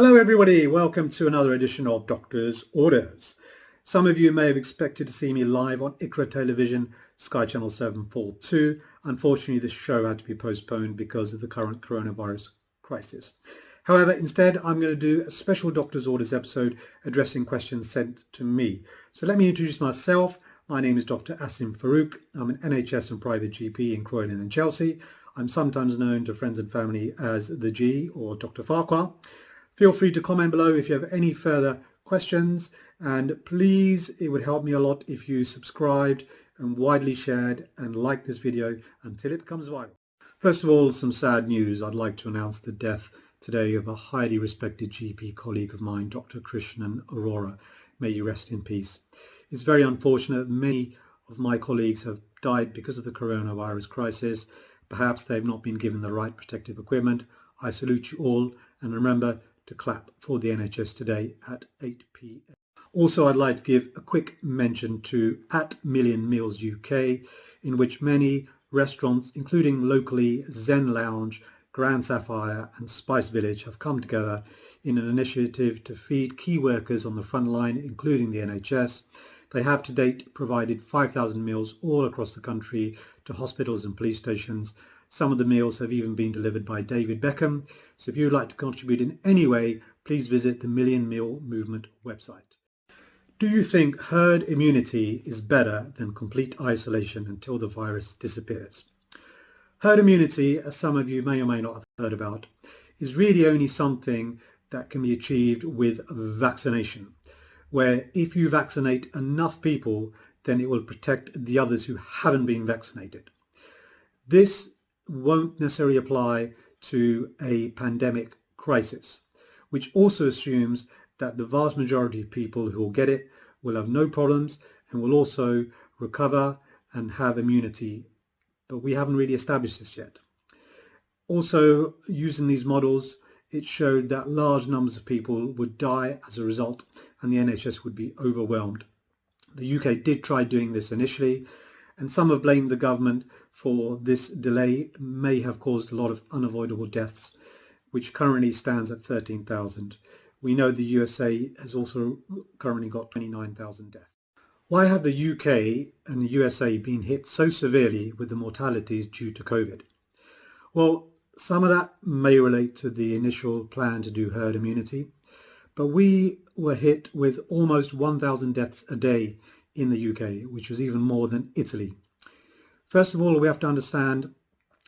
Hello everybody, welcome to another edition of Doctor's Orders. Some of you may have expected to see me live on ICRA Television, Sky Channel 742. Unfortunately, this show had to be postponed because of the current coronavirus crisis. However, instead, I'm going to do a special Doctor's Orders episode addressing questions sent to me. So let me introduce myself. My name is Dr Asim Farooq. I'm an NHS and private GP in Croydon and Chelsea. I'm sometimes known to friends and family as the G or Dr Farooq. Feel free to comment below if you have any further questions, and please, it would help me a lot if you subscribed and widely shared and liked this video until it becomes viral. First of all, some sad news. I'd like to announce the death today of a highly respected GP colleague of mine, Dr Krishnan Arora. May you rest in peace. It's very unfortunate. Many of my colleagues have died because of the coronavirus crisis. Perhaps they've not been given the right protective equipment. I salute you all, and remember to clap for the NHS today at 8 p.m. Also, I'd like to give a quick mention to @MillionMeals UK, in which many restaurants, including locally Zen Lounge, Grand Sapphire and Spice Village, have come together in an initiative to feed key workers on the front line, including the NHS. They have to date provided 5,000 meals all across the country to hospitals and police stations. Some of the meals have even been delivered by David Beckham. So if you would like to contribute in any way, please visit the Million Meal Movement website. Do you think herd immunity is better than complete isolation until the virus disappears? Herd immunity, as some of you may or may not have heard about, is really only something that can be achieved with vaccination, where if you vaccinate enough people, then it will protect the others who haven't been vaccinated. This won't necessarily apply to a pandemic crisis, which also assumes that the vast majority of people who will get it will have no problems and will also recover and have immunity. But we haven't really established this yet. Also, using these models, it showed that large numbers of people would die as a result and the NHS would be overwhelmed. The UK did try doing this initially, and some have blamed the government for this delay. May have caused a lot of unavoidable deaths, which currently stands at 13,000. We know the USA has also currently got 29,000 deaths. Why have the UK and the USA been hit so severely with the mortalities due to COVID? Well, some of that may relate to the initial plan to do herd immunity, but we were hit with almost 1,000 deaths a day in the UK, which was even more than Italy. First of all, we have to understand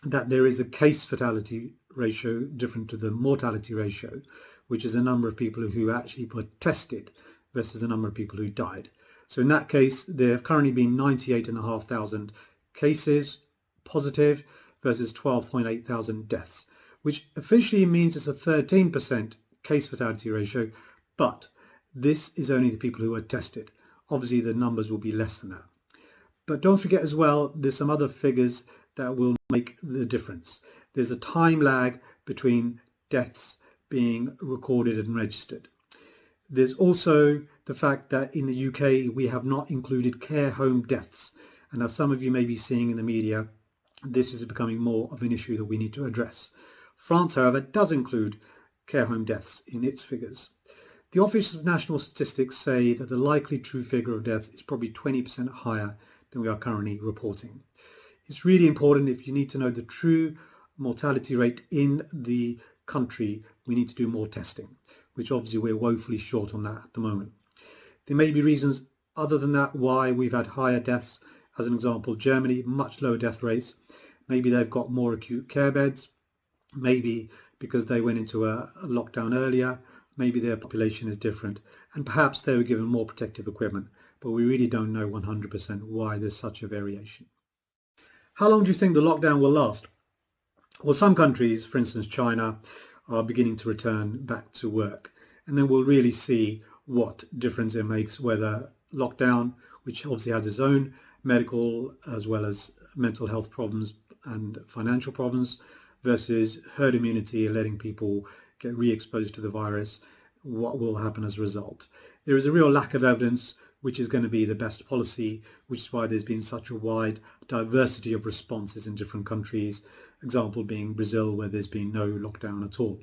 that there is a case fatality ratio different to the mortality ratio, which is the number of people who actually were tested versus the number of people who died. So in that case, there have currently been 98,500 cases positive versus 12,800 deaths, which officially means it's a 13% case fatality ratio, but this is only the people who are tested. Obviously, the numbers will be less than that. But don't forget as well, there's some other figures that will make the difference. There's a time lag between deaths being recorded and registered. There's also the fact that in the UK, we have not included care home deaths. And as some of you may be seeing in the media, this is becoming more of an issue that we need to address. France, however, does include care home deaths in its figures. The Office of National Statistics say that the likely true figure of deaths is probably 20% higher than we are currently reporting. It's really important, if you need to know the true mortality rate in the country, we need to do more testing, which obviously we're woefully short on that at the moment. There may be reasons other than that why we've had higher deaths. As an example, Germany, much lower death rates. Maybe they've got more acute care beds, maybe because they went into a lockdown earlier. Maybe their population is different, and perhaps they were given more protective equipment, but we really don't know 100% why there's such a variation. How long do you think the lockdown will last? Well, some countries, for instance China, are beginning to return back to work, and then we'll really see what difference it makes, whether lockdown, which obviously has its own medical as well as mental health problems and financial problems, versus herd immunity, letting people get re-exposed to the virus, what will happen as a result. There is a real lack of evidence which is going to be the best policy, which is why there's been such a wide diversity of responses in different countries, example being Brazil, where there's been no lockdown at all.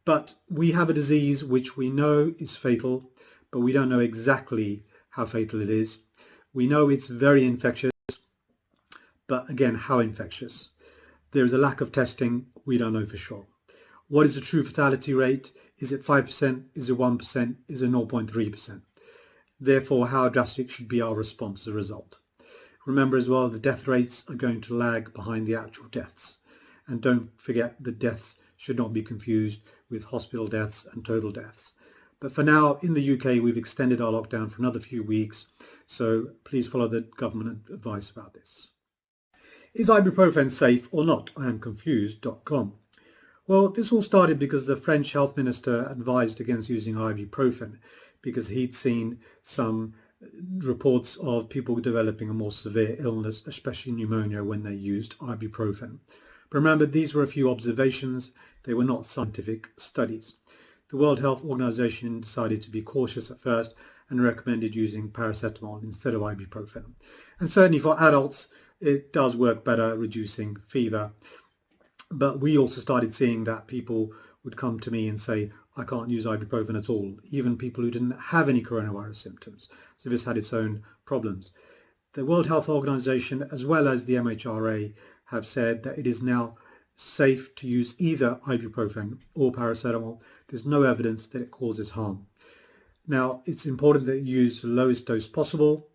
But we have a disease which we know is fatal, but we don't know exactly how fatal it is. We know it's very infectious, but again, how infectious? There is a lack of testing. We don't know for sure. What is the true fatality rate? Is it 5%? Is it 1%? Is it 0.3%? Therefore, how drastic should be our response as a result? Remember as well, the death rates are going to lag behind the actual deaths. And don't forget that deaths should not be confused with hospital deaths and total deaths. But for now, in the UK, we've extended our lockdown for another few weeks. So please follow the government advice about this. Is ibuprofen safe or not? I am confused.com. Well, this all started because the French health minister advised against using ibuprofen because he'd seen some reports of people developing a more severe illness, especially pneumonia, when they used ibuprofen. But remember, these were a few observations. They were not scientific studies. The World Health Organization decided to be cautious at first and recommended using paracetamol instead of ibuprofen. And certainly for adults, it does work better, reducing fever. But we also started seeing that people would come to me and say, I can't use ibuprofen at all, even people who didn't have any coronavirus symptoms. So this had its own problems. The World Health Organization, as well as the MHRA, have said that it is now safe to use either ibuprofen or paracetamol. There's no evidence that it causes harm. Now, it's important that you use the lowest dose possible.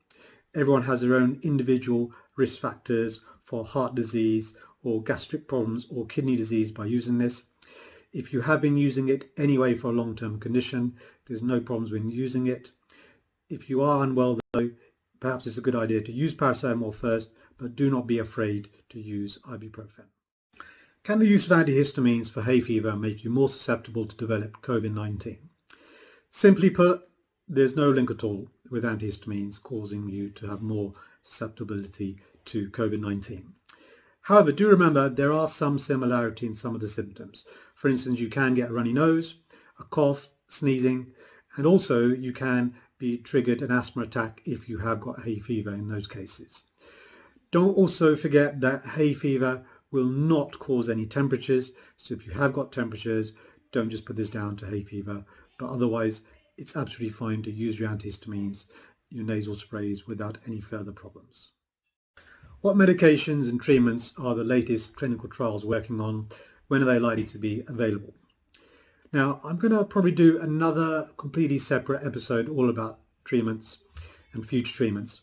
Everyone has their own individual risk factors for heart disease or gastric problems or kidney disease by using this. If you have been using it anyway for a long-term condition, there's no problems when using it. If you are unwell though, perhaps it's a good idea to use paracetamol first, but do not be afraid to use ibuprofen. Can the use of antihistamines for hay fever make you more susceptible to develop COVID-19? Simply put, there's no link at all with antihistamines causing you to have more susceptibility to COVID-19. However, do remember there are some similarity in some of the symptoms. For instance, you can get a runny nose, a cough, sneezing, and also you can be triggered an asthma attack if you have got hay fever in those cases. Don't also forget that hay fever will not cause any temperatures. So if you have got temperatures, don't just put this down to hay fever, but otherwise it's absolutely fine to use your antihistamines, your nasal sprays without any further problems. What medications and treatments are the latest clinical trials working on? When are they likely to be available? Now, I'm going to probably do another completely separate episode all about treatments and future treatments.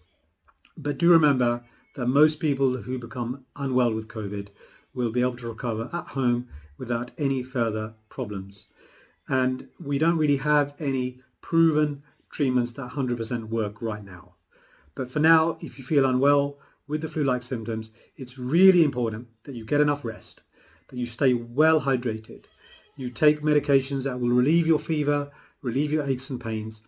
But do remember that most people who become unwell with COVID will be able to recover at home without any further problems. And we don't really have any proven treatments that 100% work right now. But for now, if you feel unwell with the flu-like symptoms, it's really important that you get enough rest, that you stay well hydrated, you take medications that will relieve your fever, relieve your aches and pains,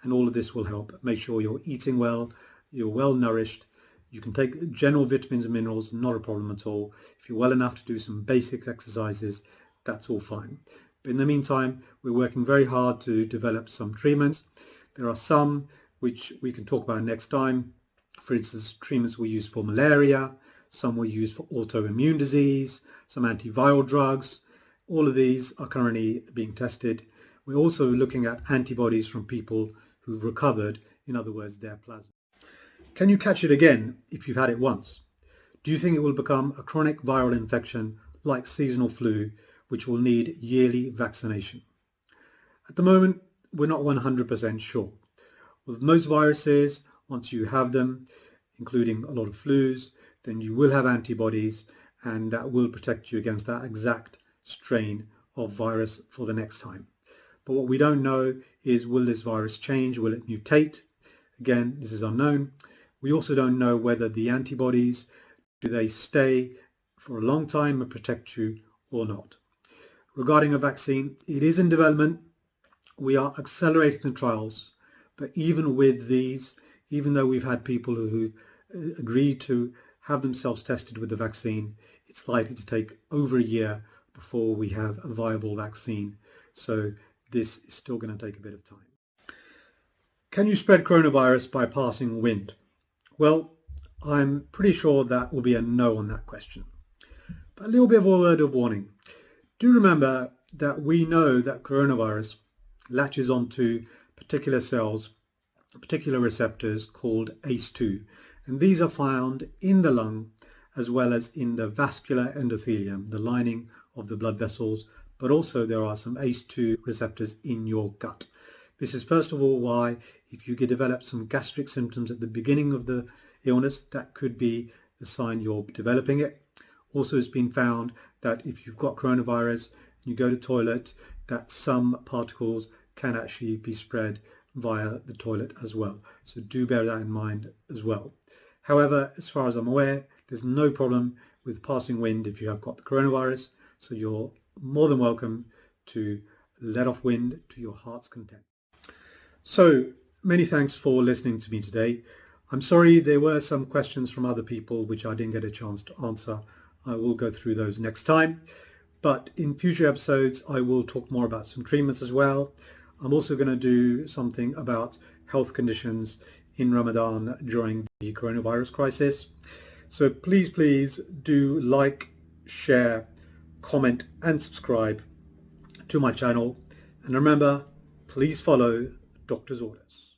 and all of this will help. Make sure you're eating well, you're well nourished. You can take general vitamins and minerals, not a problem at all. If you're well enough to do some basic exercises, that's all fine. But in the meantime, we're working very hard to develop some treatments. There are some which we can talk about next time. For instance, treatments we use for malaria, some we use for autoimmune disease, some antiviral drugs. All of these are currently being tested. We're also looking at antibodies from people who've recovered, in other words, their plasma. Can you catch it again if you've had it once? Do you think it will become a chronic viral infection like seasonal flu, which will need yearly vaccination? At the moment, we're not 100% sure. With most viruses, once you have them, including a lot of flus, then you will have antibodies, and that will protect you against that exact strain of virus for the next time. But what we don't know is, will this virus change? Will it mutate? Again, this is unknown. We also don't know whether the antibodies, do they stay for a long time and protect you or not. Regarding a vaccine, it is in development. We are accelerating the trials, but even with these, even though we've had people who agreed to have themselves tested with the vaccine, it's likely to take over a year before we have a viable vaccine. So this is still going to take a bit of time. Can you spread coronavirus by passing wind? Well, I'm pretty sure that will be a no on that question. But a little bit of a word of warning. Do remember that we know that coronavirus latches onto particular cells, particular receptors called ACE2, and these are found in the lung as well as in the vascular endothelium, the lining of the blood vessels, but also there are some ACE2 receptors in your gut. This is first of all why if you develop some gastric symptoms at the beginning of the illness, that could be the sign you're developing it. Also, it's been found that if you've got coronavirus and you go to the toilet, that some particles can actually be spread via the toilet as well. So do bear that in mind as well. However, as far as I'm aware, there's no problem with passing wind if you have got the coronavirus. So you're more than welcome to let off wind to your heart's content. So many thanks for listening to me today. I'm sorry there were some questions from other people which I didn't get a chance to answer. I will go through those next time. But in future episodes, I will talk more about some treatments as well. I'm also going to do something about health conditions in Ramadan during the coronavirus crisis. So please do like, share, comment and subscribe to my channel. And remember, please follow doctor's orders.